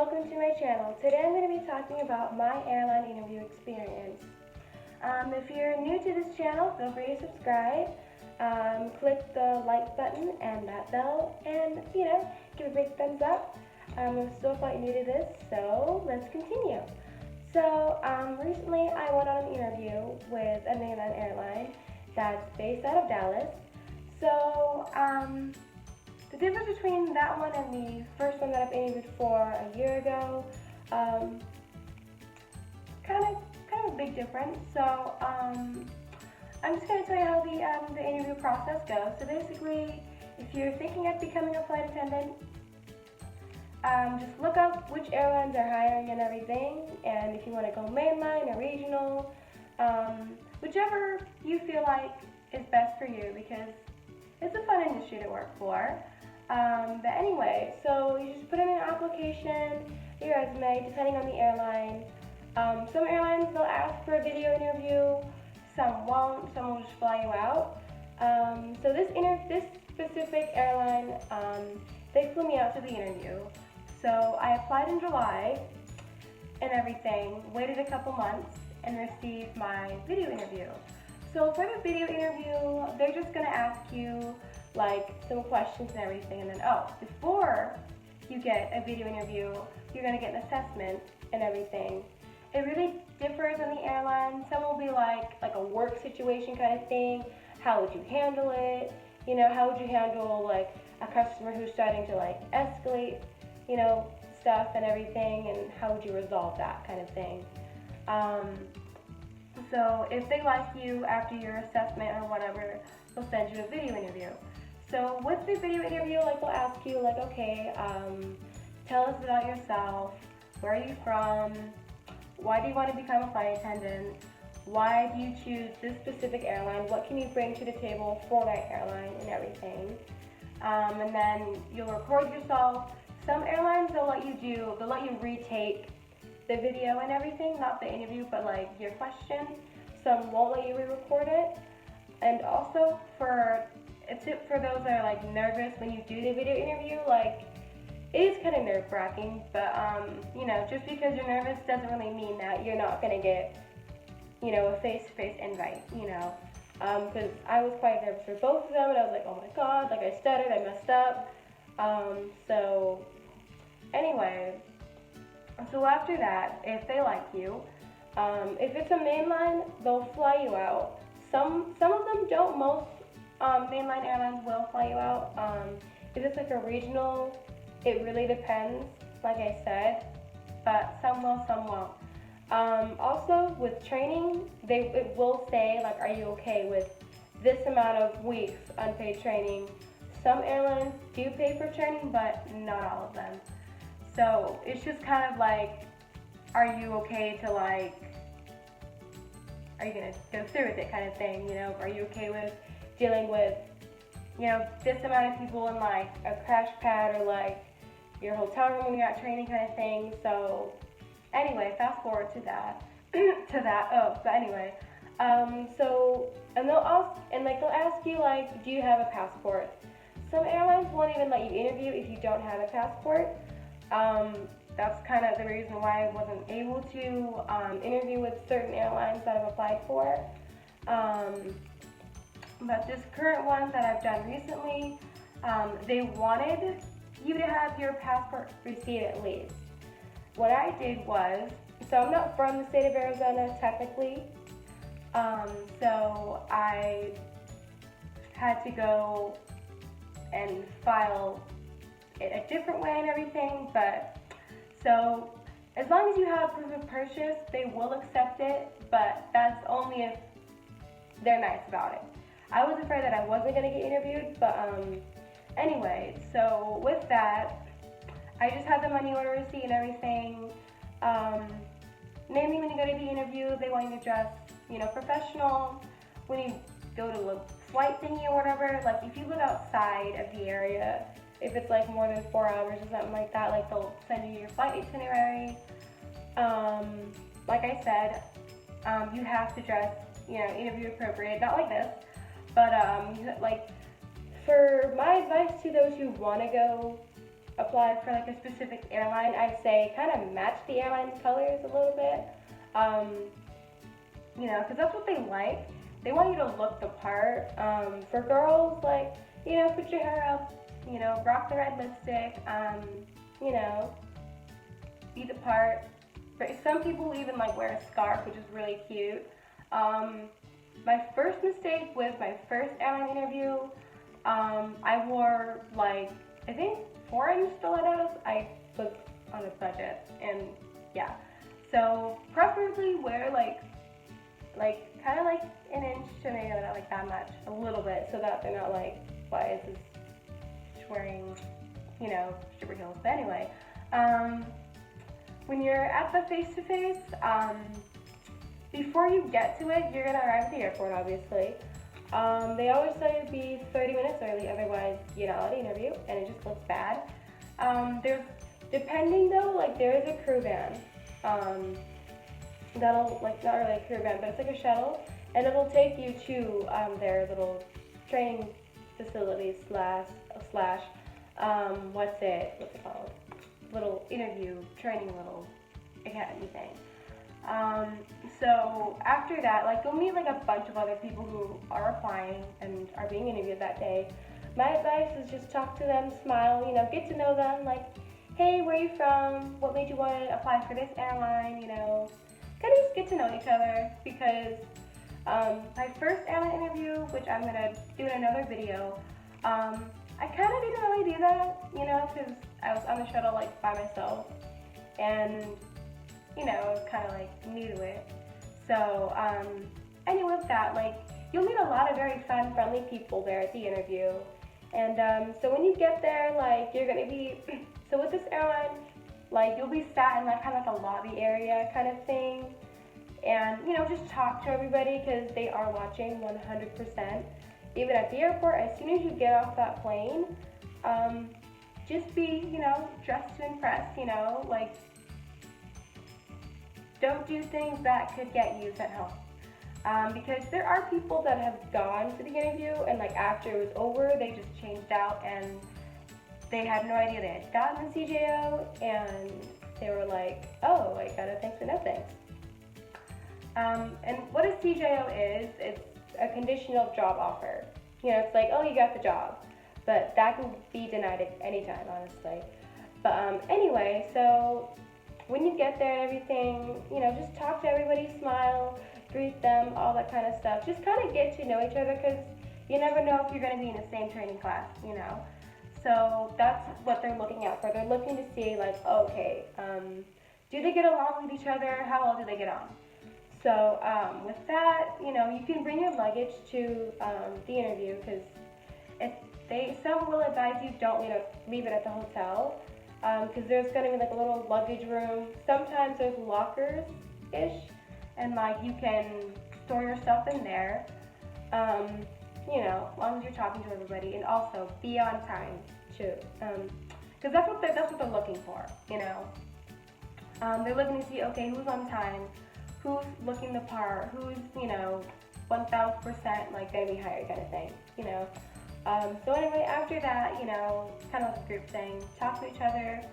welcome to my channel. Today I'm going to be talking about my airline interview experience. If you're new to this channel, feel free to subscribe, click the like button and that bell, and give a big thumbs up. I'm still quite new to this, so let's continue. So recently I went on an interview with a mainline airline that's based out of Dallas. So the difference between that one and the first one that I've interviewed for a year ago, kind of a big difference. So I'm just going to tell you how the interview process goes. So basically, if you're thinking of becoming a flight attendant, just look up which airlines are hiring and everything, and if you want to go mainline or regional, whichever you feel like is best for you, because it's a fun industry to work for. But anyway, so you just put in an application, your resume, depending on the airline. Some airlines, they'll ask for a video interview, some won't, some will just fly you out. So this specific airline, they flew me out to the interview. So I applied in July and everything, waited a couple months, and received my video interview. So for the video interview, they're just going to ask you like some questions and everything, and then before you get a video interview, you're going to get an assessment and everything. It really differs on the airline. Some will be like a work situation kind of thing. How would you handle it? How would you handle like a customer who's starting to like escalate, stuff and everything, and how would you resolve that kind of thing? So if they like you after your assessment or whatever, they'll send you a video interview. So with the video interview, they'll ask you okay, tell us about yourself, where are you from, why do you want to become a flight attendant, why do you choose this specific airline, what can you bring to the table for that airline, and everything. And then you'll record yourself. Some airlines, they'll let you retake the video and everything, not the interview, but your question. Some won't let you re-record it. And also for a tip for those that are nervous when you do the video interview, it is kind of nerve-wracking, but just because you're nervous doesn't really mean that you're not gonna get a face-to-face invite, because I was quite nervous for both of them, and I was like, oh my god, I stuttered, I messed up. So anyway, so after that, if they like you, if it's a mainline, they'll fly you out. Some of them don't. Most mainline airlines will fly you out. If it's a regional, it really depends, like I said, but some will, some won't. Also, with training, it will say, are you okay with this amount of weeks unpaid training? Some airlines do pay for training, but not all of them. So it's just kind of are you okay to are you gonna go through with it kind of thing, Are you okay with dealing with, this amount of people in a crash pad or your hotel room when you're at training kind of thing. So anyway, fast forward to that, but anyway, so, and they'll ask you do you have a passport? Some airlines won't even let you interview if you don't have a passport. That's kind of the reason why I wasn't able to interview with certain airlines that I've applied for. But this current one that I've done recently, they wanted you to have your passport receipt at least. What I did was, so I'm not from the state of Arizona technically, so I had to go and file it a different way and everything, but so as long as you have proof of purchase, they will accept it, but that's only if they're nice about it. I was afraid that I wasn't going to get interviewed, but anyway, so with that, I just had the money order receipt and everything. Mainly when you go to the interview, they want you to dress, professional. When you go to a flight thingy or whatever, if you live outside of the area, if it's more than 4 hours or something like that, they'll send you your flight itinerary. Like I said, you have to dress, interview appropriate, not like this, but for my advice to those who want to go applied for like a specific airline, I'd say kind of match the airline's colors a little bit. Um, because that's what they like. They want you to look the part. For girls, like, put your hair up, rock the red lipstick, you know, be the part. But some people even like wear a scarf, which is really cute. My first mistake was my first airline interview. I wore like, I think 4-inch stilettos. I was on a budget, and yeah. So preferably wear like kind of like an inch to maybe not like that much, a little bit, so that they're not like, why is this wearing, stripper heels? But anyway, when you're at the face-to-face, before you get to it, you're gonna arrive at the airport, obviously. They always say to be 30 minutes early, otherwise you're not allowed to interview, and it just looks bad. Depending though, like there is a crew van. That'll, like, not really a crew van, but it's like a shuttle, and it'll take you to their little training facilities slash what's it called? Little interview training little academy thing. So after that, like, you'll meet like a bunch of other people who are applying and are being interviewed that day. My advice is just talk to them, smile, get to know them, like, hey, where are you from? What made you want to apply for this airline? Kind of just get to know each other, because my first airline interview, which I'm gonna do in another video, I kind of didn't really do that, because I was on the shuttle like by myself, and I was kind of like new to it. So anyway, with that, like, you'll meet a lot of very fun, friendly people there at the interview, and so when you get there, like, you're gonna be so with this airline, like, you'll be sat in like kind of like a lobby area kind of thing, and just talk to everybody, because they are watching 100%. Even at the airport, as soon as you get off that plane, just be dressed to impress. Like, don't do things that could get you sent home, because there are people that have gone to the interview and like after it was over, they just changed out and they had no idea they had gotten the CJO, and they were like, oh, I got a thanks but no thanks. And what a CJO is, it's a conditional job offer. It's like, oh, you got the job, but that can be denied at any time, honestly. But anyway, so when you get there and everything, just talk to everybody, smile, greet them, all that kind of stuff. Just kind of get to know each other, because you never know if you're going to be in the same training class, So that's what they're looking out for. They're looking to see, like, okay, do they get along with each other? How well do they get on? So with that, you can bring your luggage to the interview, because some will advise you don't leave it at the hotel, because there's going to be like a little luggage room. Sometimes there's lockers-ish, and like you can store your stuff in there. As long as you're talking to everybody, and also be on time too, because that's what they're looking for. They're looking to see, okay, who's on time, who's looking the part, who's 1,000% like gonna be hired, kind of thing. So anyway, after that, kind of like a group thing, talk to each other.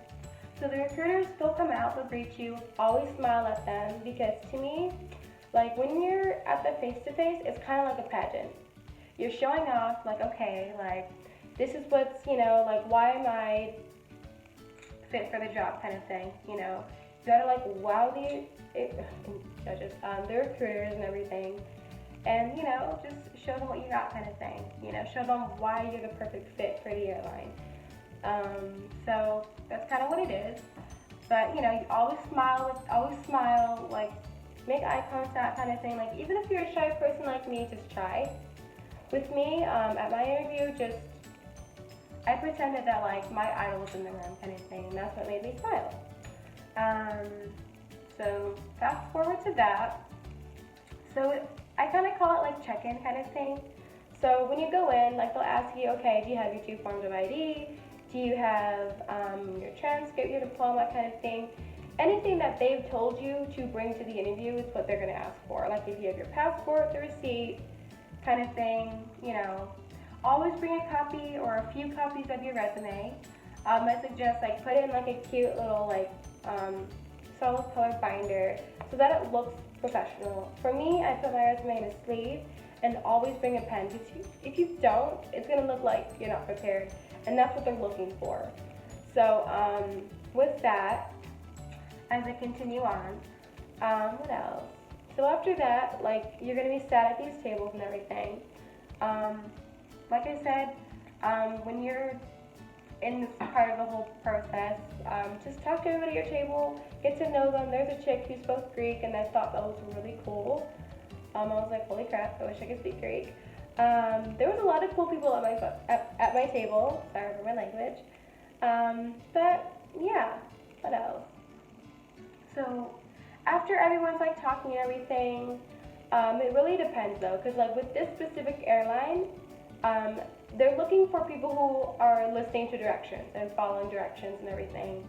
So the recruiters, they'll come out, they'll greet you, always smile at them, because to me, like, when you're at the face-to-face, it's kind of like a pageant. You're showing off, like, okay, like, this is what's, like, why am I fit for the job, kind of thing, You gotta, like, wow the judges, the recruiters and everything, and, just show them what you got, kind of thing, show them why you're the perfect fit for the airline. So that's kind of what it is, but, you always smile, like, make eye contact, kind of thing, like, even if you're a shy person like me, just try. With me, at my interview, I pretended that, like, my idol was in the room, kind of thing, and that's what made me smile. So fast forward to that. So I kind of call it like check-in kind of thing. So when you go in, like, they'll ask you, okay, do you have your 2 forms of ID? Do you have your transcript, your diploma, kind of thing? Anything that they've told you to bring to the interview is what they're going to ask for. Like, if you have your passport, the receipt, kind of thing, Always bring a copy or a few copies of your resume. I suggest like put in like a cute little like solid color binder so that it looks professional. For me, I put my resume in a sleeve and always bring a pen because if you don't, it's gonna look like you're not prepared, and that's what they're looking for. So with that, as I continue on, what else? So after that, like you're gonna be sat at these tables and everything. Like I said, when you're in this part of the whole process, just talk to everybody at your table, get to know them. There's a chick who spoke Greek, and I thought that was really cool. I was like, holy crap, I wish I could speak Greek. There was a lot of cool people at my table. Sorry for my language. But yeah, what else? So after everyone's like talking and everything, it really depends though, because like with this specific airline, they're looking for people who are listening to directions and following directions and everything,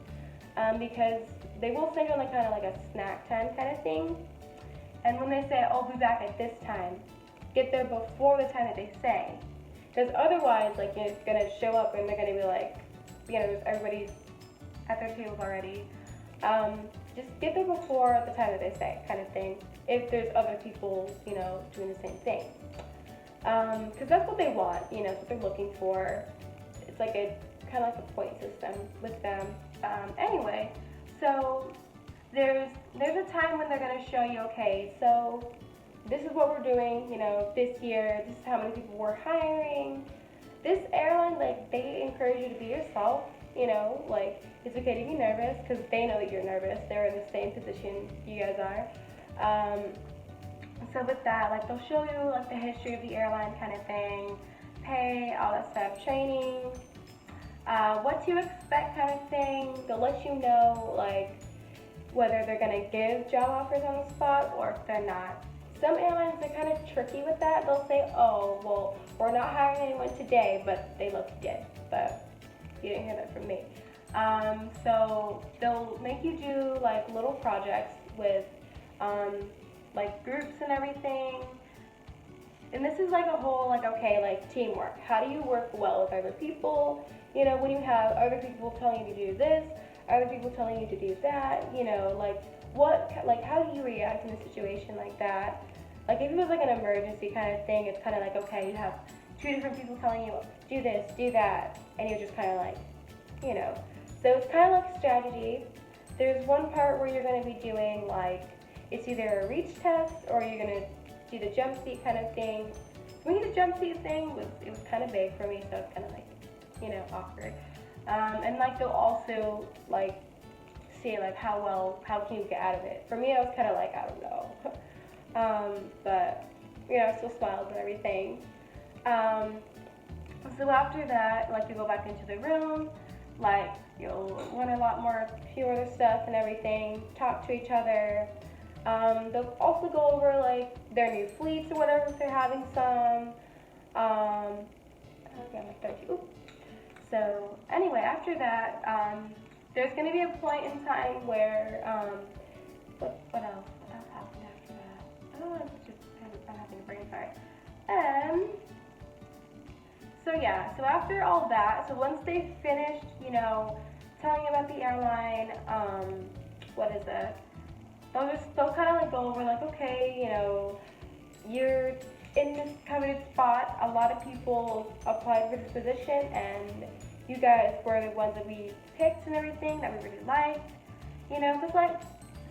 because they will send you on like kind of like a snack time kind of thing. And when they say, I'll be back at this time, get there before the time that they say. Because otherwise, like, you're going to show up and they're going to be like, you know, everybody's at their tables already. Just get there before the time that they say, kind of thing. If there's other people, you know, doing the same thing. Because that's what they want, you know, that's what they're looking for. It's like a, kind of like a point system with them. Anyway, so there's a time when they're going to show you, okay, so this is what we're doing, you know, this year, this is how many people we're hiring. This airline, like, they encourage you to be yourself, you know, like, it's okay to be nervous because they know that you're nervous. They're in the same position you guys are. So with that, like, they'll show you, like, the history of the airline kind of thing, pay, all that stuff, training, what to expect kind of thing. They'll let you know, like, whether they're going to give job offers on the spot or if they're not. Some airlines are kind of tricky with that. They'll say, oh, well, we're not hiring anyone today, but they look good. But you didn't hear that from me. So they'll make you do like little projects with like groups and everything. And this is like a whole like, okay, like teamwork. How do you work well with other people? You know, when you have other people telling you to do this, other people telling you to do that, you know, like how do you react in a situation like that? Like if it was like an emergency kind of thing, it's kind of like, okay, you have two different people telling you, do this, do that, and you're just kind of like, you know. So it's kind of like strategy. There's one part where you're going to be doing like, it's either a reach test or you're going to do the jump seat kind of thing. For me, the jump seat thing was kind of big for me, so it's kind of like, you know, awkward. And like they'll also like see like how can you get out of it. For me, I was kind of like, I don't know. But you know, I still smiled and everything. So after that, like you go back into the room, like you'll learn a lot more, few other stuff and everything, talk to each other. They'll also go over like their new fleets or whatever if they're having some. Okay, I'm at 30. Oops. So anyway, after that, there's going to be a point in time where, what else? What else happened after that? Oh, it's just, I'm having a brain fart. So yeah, so after all that, so once they've finished, you know, telling you about the airline, what is it? They'll kind of like go over like, okay, you know, you're in this coveted spot. A lot of people applied for this position, and you guys were the ones that we picked and everything that we really liked. You know, because like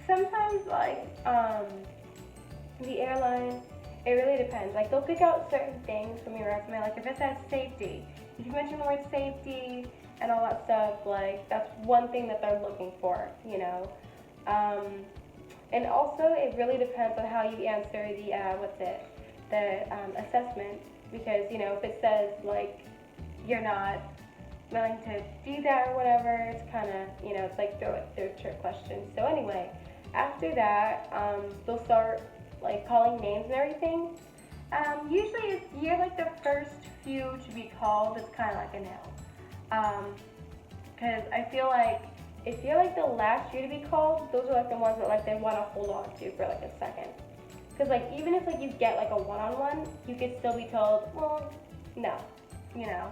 sometimes like the airline, it really depends. Like they'll pick out certain things from your resume. Like if it says safety, if you mention the word safety and all that stuff, like that's one thing that they're looking for. You know. And also, it really depends on how you answer the assessment, because, you know, if it says, like, you're not willing to do that or whatever, it's kind of, you know, it's like they're trick questions. So anyway, after that, they'll start, like, calling names and everything. Usually, if you're, like, the first few to be called, it's kind of like a no. Because I feel like if you're like the last year to be called, those are like the ones that like they want to hold on to for like a second. Because like even if like you get like a one-on-one, you could still be told, well, no, you know.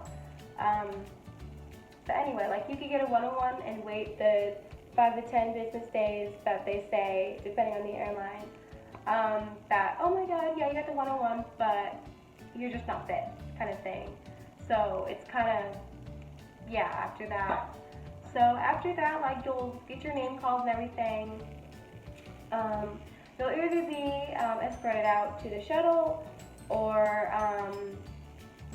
But anyway, like you could get a one-on-one and wait the 5 to 10 business days that they say, depending on the airline, that, oh my god, yeah, you got the one-on-one, but you're just not fit, kind of thing. So it's kind of, yeah, after that. So after that, like you'll get your name called and everything. You'll either be escorted out to the shuttle, or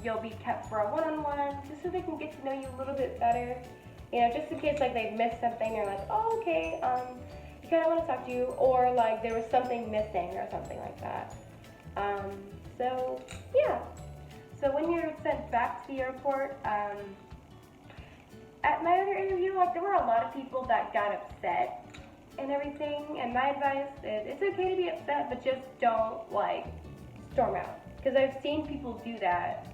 you'll be kept for a one-on-one, just so they can get to know you a little bit better. You know, just in case like they've missed something, they're like, oh, okay, you kind of want to talk to you, or like there was something missing or something like that. So yeah. So when you're sent back to the airport, at my other interview, like there were a lot of people that got upset and everything, and my advice is it's okay to be upset, but just don't like storm out, because I've seen people do that,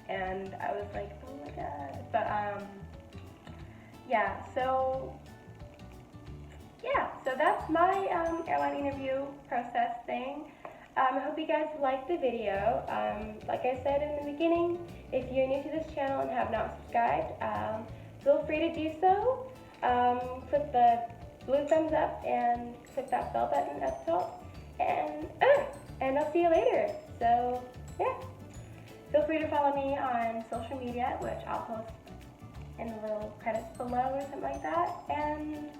and I was like, oh my god. But yeah, so that's my airline interview process thing. I hope you guys liked the video. Like I said in the beginning, if you're new to this channel and have not subscribed, feel free to do so. Click the blue thumbs up and click that bell button up top, and I'll see you later. So yeah, feel free to follow me on social media, which I'll post in the little credits below or something like that. And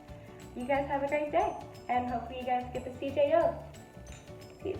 you guys have a great day, and hopefully you guys get the CJO. Peace.